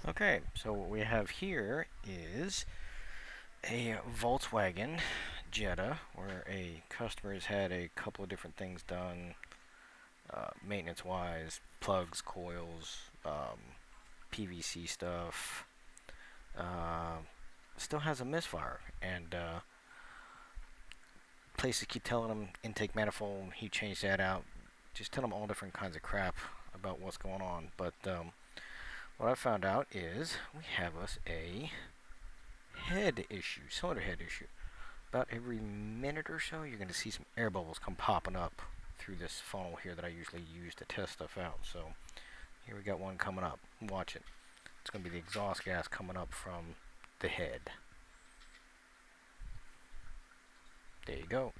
Okay, so what we have here is a Volkswagen Jetta where a customer has had a couple of different things done, maintenance-wise, plugs, coils, PVC stuff. Uh, Still has a misfire, and places keep telling him intake manifold. He changed that out. Just tell him all different kinds of crap about what's going on. But what I found out is we have us a head issue, cylinder head issue. About every minute or so, you're going to see some air bubbles come popping up through this funnel here that I usually use to test stuff out. So here we got one coming up. Watch it. It's going to be the exhaust gas coming up from the head. There you go.